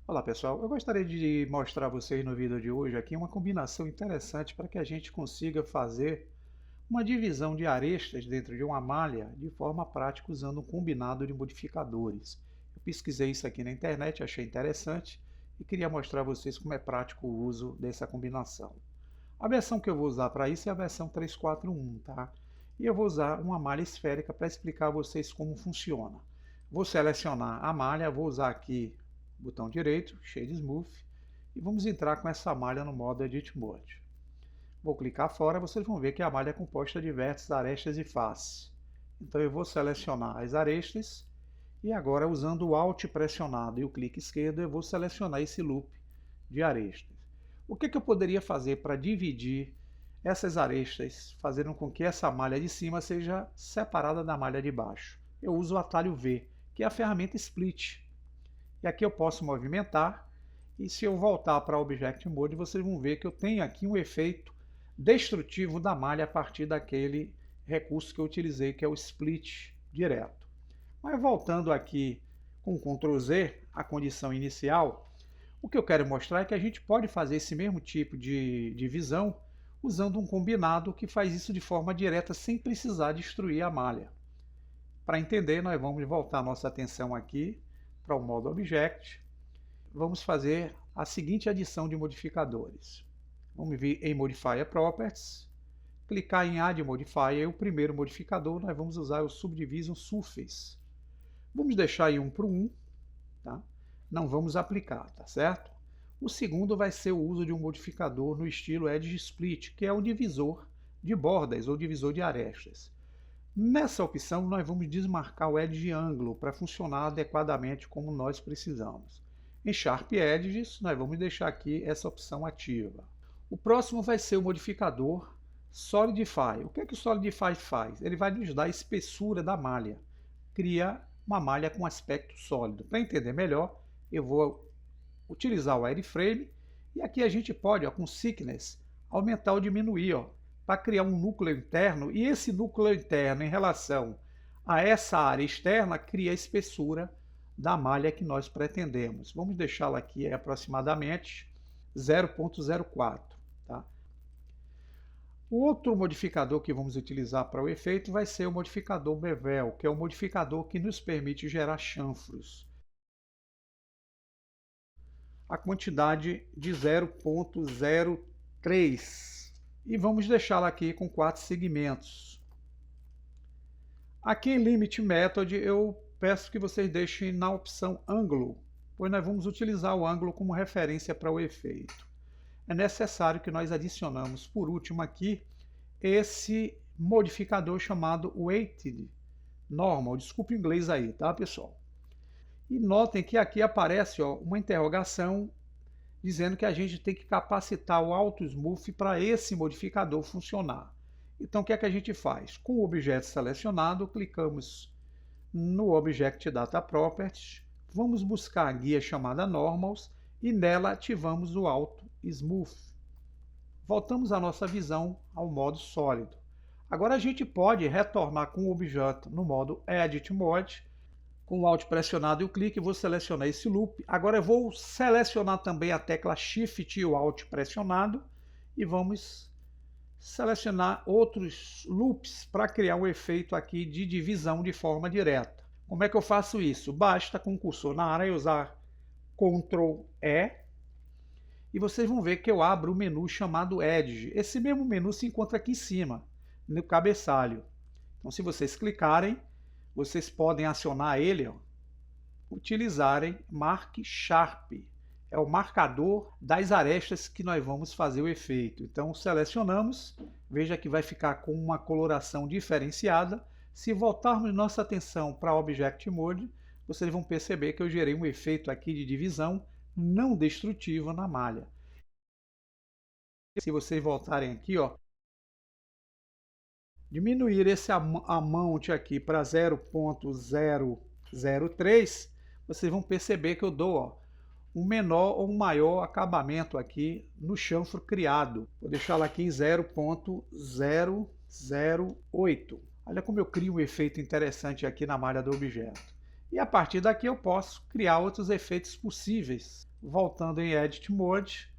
Olá pessoal, eu gostaria de mostrar a vocês no vídeo de hoje aqui uma combinação interessante para que a gente consiga fazer uma divisão de arestas dentro de uma malha de forma prática usando um combinado de modificadores. Eu pesquisei isso aqui na internet, achei interessante e queria mostrar a vocês como é prático o uso dessa combinação. A versão que eu vou usar para isso é a versão 341, tá? E eu vou usar uma malha esférica para explicar a vocês como funciona. Vou selecionar a malha, vou usar aqui o botão direito, Shade Smooth, e vamos entrar com essa malha no modo Edit Mode. Vou clicar fora, vocês vão ver que a malha é composta de vértices, arestas e faces. Então eu vou selecionar as arestas e agora usando o Alt pressionado e o clique esquerdo eu vou selecionar esse loop de arestas. O que eu poderia fazer para dividir essas arestas, fazendo com que essa malha de cima seja separada da malha de baixo? Eu uso o atalho V, que é a ferramenta Split. E aqui eu posso movimentar, e se eu voltar para o Object Mode, vocês vão ver que eu tenho aqui um efeito destrutivo da malha a partir daquele recurso que eu utilizei, que é o Split direto. Mas voltando aqui com o Ctrl Z, a condição inicial, o que eu quero mostrar é que a gente pode fazer esse mesmo tipo de divisão usando um combinado que faz isso de forma direta sem precisar destruir a malha. Para entender, nós vamos voltar nossa atenção aqui para o modo Object. Vamos fazer a seguinte adição de modificadores. Vamos vir em Modifier Properties, clicar em Add Modifier, o primeiro modificador nós vamos usar o Subdivision Surface. Vamos deixar em 1 por 1, tá? Não vamos aplicar, tá certo? O segundo vai ser o uso de um modificador no estilo Edge Split, que é o divisor de bordas ou divisor de arestas. Nessa opção nós vamos desmarcar o Edge ângulo para funcionar adequadamente como nós precisamos. Em Sharp Edges nós vamos deixar aqui essa opção ativa. O próximo vai ser o modificador Solidify. O que é que o Solidify faz? Ele vai nos dar a espessura da malha. Cria uma malha com aspecto sólido. Para entender melhor, eu vou utilizar o Wireframe e aqui a gente pode, ó, com Thickness, aumentar ou diminuir, para criar um núcleo interno, e esse núcleo interno em relação a essa área externa cria a espessura da malha que nós pretendemos. Vamos deixá-la aqui aproximadamente 0,04. Tá? O outro modificador que vamos utilizar para o efeito vai ser o modificador Bevel, que é o modificador que nos permite gerar chanfros. A quantidade de 0,03 e vamos deixá-la aqui com 4 segmentos. Aqui em Limit Method eu peço que vocês deixem na opção ângulo, pois nós vamos utilizar o ângulo como referência para o efeito. É necessário que nós adicionamos por último aqui esse modificador chamado Weighted Normal, desculpa o inglês aí, tá pessoal? E notem que aqui aparece uma interrogação dizendo que a gente tem que capacitar o Auto Smooth para esse modificador funcionar. Então o que é que a gente faz? Com o objeto selecionado, clicamos no Object Data Properties, vamos buscar a guia chamada Normals e nela ativamos o Auto Smooth. Voltamos a nossa visão ao modo sólido. Agora a gente pode retornar com o objeto no modo Edit Mode, com o Alt pressionado e o clique, vou selecionar esse loop. Agora eu vou selecionar também a tecla Shift e o Alt pressionado e vamos selecionar outros loops para criar um efeito aqui de divisão de forma direta. Como é que eu faço isso? Basta com o cursor na área usar Ctrl E e vocês vão ver que eu abro o menu chamado Edge. Esse mesmo menu se encontra aqui em cima, no cabeçalho. Então se vocês clicarem, vocês podem acionar ele, utilizarem Mark Sharp. É o marcador das arestas que nós vamos fazer o efeito. Então selecionamos, veja que vai ficar com uma coloração diferenciada. Se voltarmos nossa atenção para o Object Mode, vocês vão perceber que eu gerei um efeito aqui de divisão não destrutiva na malha. Se vocês voltarem aqui, diminuir esse amount aqui para 0,003, vocês vão perceber que eu dou um menor ou um maior acabamento aqui no chanfro criado. Vou deixá-lo aqui em 0,008. Olha como eu crio um efeito interessante aqui na malha do objeto. E a partir daqui eu posso criar outros efeitos possíveis. Voltando em Edit Mode,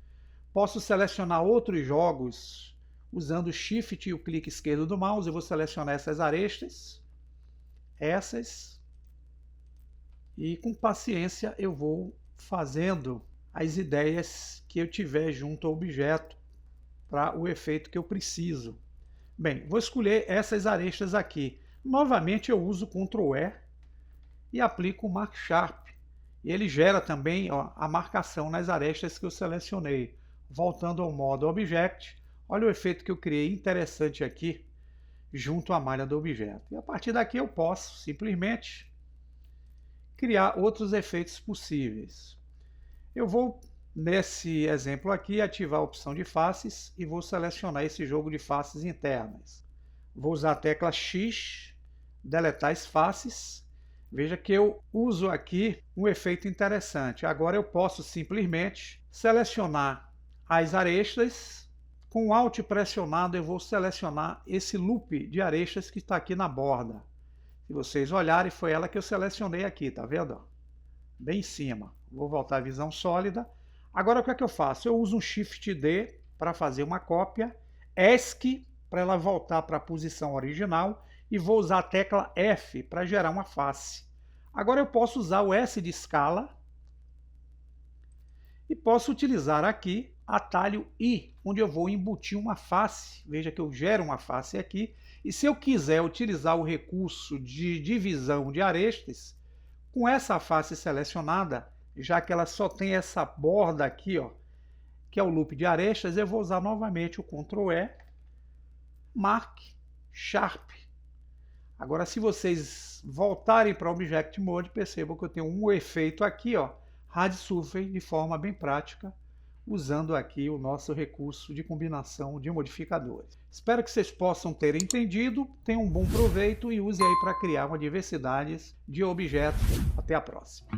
posso selecionar outros jogos usando o Shift e o clique esquerdo do mouse. Eu vou selecionar essas arestas, e com paciência eu vou fazendo as ideias que eu tiver junto ao objeto para o efeito que eu preciso. Bem, vou escolher essas arestas aqui. Novamente eu uso Ctrl E e aplico o Mark Sharp. E ele gera também, ó, a marcação nas arestas que eu selecionei. Voltando ao modo Object, olha o efeito que eu criei interessante aqui, junto à malha do objeto. E a partir daqui eu posso simplesmente criar outros efeitos possíveis. Eu vou, nesse exemplo aqui, ativar a opção de faces e vou selecionar esse jogo de faces internas. Vou usar a tecla X, deletar as faces. Veja que eu uso aqui um efeito interessante. Agora eu posso simplesmente selecionar as arestas. Com o Alt pressionado eu vou selecionar esse loop de arestas que está aqui na borda. Se vocês olharem, foi ela que eu selecionei aqui, tá vendo? Bem em cima. Vou voltar à visão sólida. Agora o que é que eu faço? Eu uso um Shift D para fazer uma cópia, ESC para ela voltar para a posição original e vou usar a tecla F para gerar uma face. Agora eu posso usar o S de escala e posso utilizar aqui atalho I, onde eu vou embutir uma face. Veja que eu gero uma face aqui. E se eu quiser utilizar o recurso de divisão de arestas, com essa face selecionada, já que ela só tem essa borda aqui, ó, que é o loop de arestas, eu vou usar novamente o Ctrl E, Mark Sharp. Agora, se vocês voltarem para o Object Mode, percebam que eu tenho um efeito aqui, ó, Hard Surface, de forma bem prática, usando aqui o nosso recurso de combinação de modificadores. Espero que vocês possam ter entendido, tenham um bom proveito e use aí para criar uma diversidade de objetos. Até a próxima!